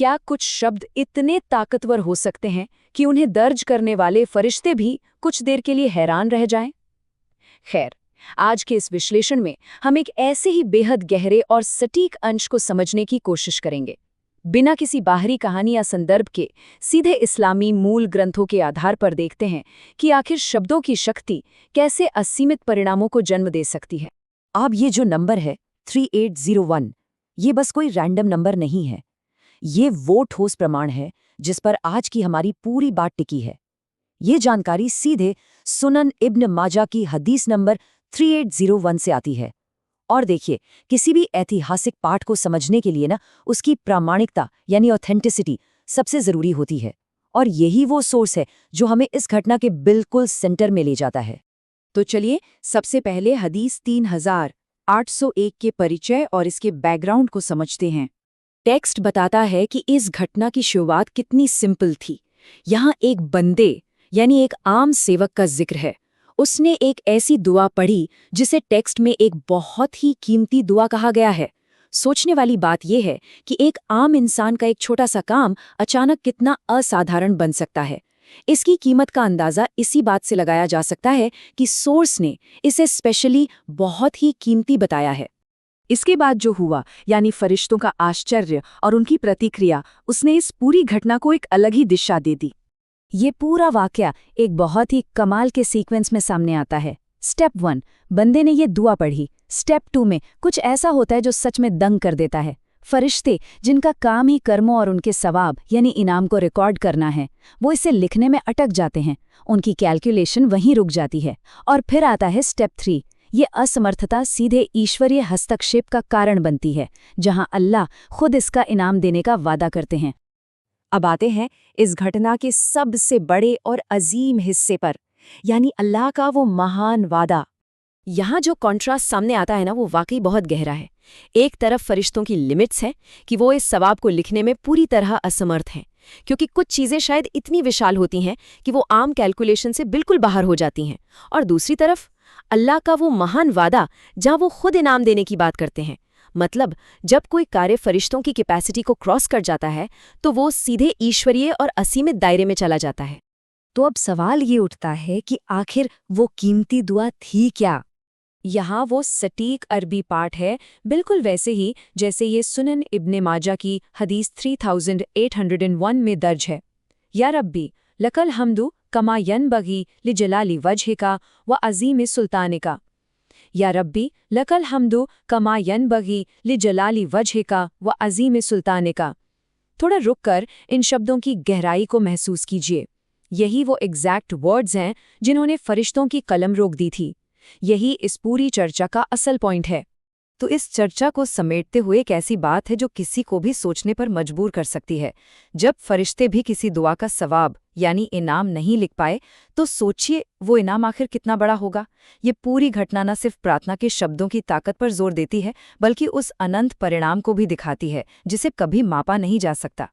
क्या कुछ शब्द इतने ताकतवर हो सकते हैं कि उन्हें दर्ज करने वाले फरिश्ते भी कुछ देर के लिए हैरान रह जाएं? खैर, आज के इस विश्लेषण में हम एक ऐसे ही बेहद गहरे और सटीक अंश को समझने की कोशिश करेंगे। बिना किसी बाहरी कहानी या संदर्भ के सीधे इस्लामी मूल ग्रंथों के आधार पर देखते हैं कि आखिर शब्दों की शक्ति कैसे असीमित परिणामों को जन्म दे सकती है। अब ये जो नंबर है 3801, ये बस कोई रैंडम नंबर नहीं है। ये वो ठोस प्रमाण है जिस पर आज की हमारी पूरी बात टिकी है। ये जानकारी सीधे सुनन इब्न माजा की हदीस नंबर 3801 से आती है। और देखिए, किसी भी ऐतिहासिक पाठ को समझने के लिए ना उसकी प्रामाणिकता यानी ऑथेंटिसिटी सबसे जरूरी होती है। और यही वो सोर्स है जो हमें इस घटना के बिल्कुल सेंटर में ले जाता है। तो चलिए सबसे पहले हदीस 3801 के परिचय और इसके बैकग्राउंड को समझते हैं। टेक्स्ट बताता है कि इस घटना की शुरुआत कितनी सिंपल थी। यहाँ एक बंदे यानी एक आम सेवक का जिक्र है। उसने एक ऐसी दुआ पढ़ी जिसे टेक्स्ट में एक बहुत ही कीमती दुआ कहा गया है। सोचने वाली बात यह है कि एक आम इंसान का एक छोटा सा काम अचानक कितना असाधारण बन सकता है। इसकी कीमत का अंदाजा इसी बात से लगाया जा सकता है कि सोर्स ने इसे स्पेशली बहुत ही कीमती बताया है। इसके बाद जो हुआ यानी फरिश्तों का आश्चर्य और उनकी प्रतिक्रिया, उसने इस पूरी घटना को एक अलग ही दिशा दे दी। ये पूरा वाकया एक बहुत ही कमाल के सीक्वेंस में सामने आता है। स्टेप 1, बंदे ने ये दुआ पढ़ी। स्टेप 2 में कुछ ऐसा होता है जो सच में दंग कर देता है। फरिश्ते, जिनका काम ही कर्मों और उनके सवाब यानी इनाम को रिकॉर्ड करना है, वो इसे लिखने में अटक जाते हैं। उनकी कैलकुलेशन वहीं रुक जाती है। और फिर आता है स्टेप 3। ये असमर्थता सीधे ईश्वरीय हस्तक्षेप का कारण बनती है, जहां अल्लाह खुद इसका इनाम देने का वादा करते हैं। अब आते हैं इस घटना के सबसे बड़े और अजीम हिस्से पर, यानी अल्लाह का वो महान वादा। यहाँ जो कॉन्ट्रास्ट सामने आता है ना, वो वाकई बहुत गहरा है। एक तरफ फरिश्तों की लिमिट्स हैं कि वो इस सवाब को लिखने में पूरी तरह असमर्थ हैं, क्योंकि कुछ चीज़ें शायद इतनी विशाल होती हैं कि वो आम कैलकुलेशन से बिल्कुल बाहर हो जाती हैं। और दूसरी तरफ अल्लाह का वो महान वादा, जहाँ वो खुद इनाम देने की बात करते हैं। मतलब जब कोई कार्य फरिश्तों की कैपेसिटी को क्रॉस कर जाता है तो वो सीधे ईश्वरीय और असीमित दायरे में चला जाता है। तो अब सवाल ये उठता है कि आखिर वो कीमती दुआ थी क्या? यहाँ वो सटीक अरबी पाठ है, बिल्कुल वैसे ही जैसे ये सुनन इब्ने माजा की हदीस 3801 में दर्ज है। या रब्बी लकल हमदु कमा यनबगी लिजलाली वजहिका व अज़ीम सुल्तानिका। या रब्बी लकल हमदु कमा यनबगी लिजलाली वजहिका व अज़ीम सुल्तानिका। थोड़ा रुककर इन शब्दों की गहराई को महसूस कीजिए। यही वो एग्जैक्ट वर्ड्स हैं जिन्होंने फरिश्तों की कलम रोक दी थी। यही इस पूरी चर्चा का असल पॉइंट है। तो इस चर्चा को समेटते हुए एक ऐसी बात है जो किसी को भी सोचने पर मजबूर कर सकती है। जब फरिश्ते भी किसी दुआ का सवाब यानी इनाम नहीं लिख पाए, तो सोचिए वो इनाम आखिर कितना बड़ा होगा। ये पूरी घटना न सिर्फ प्रार्थना के शब्दों की ताकत पर जोर देती है, बल्कि उस अनंत परिणाम को भी दिखाती है जिसे कभी मापा नहीं जा सकता।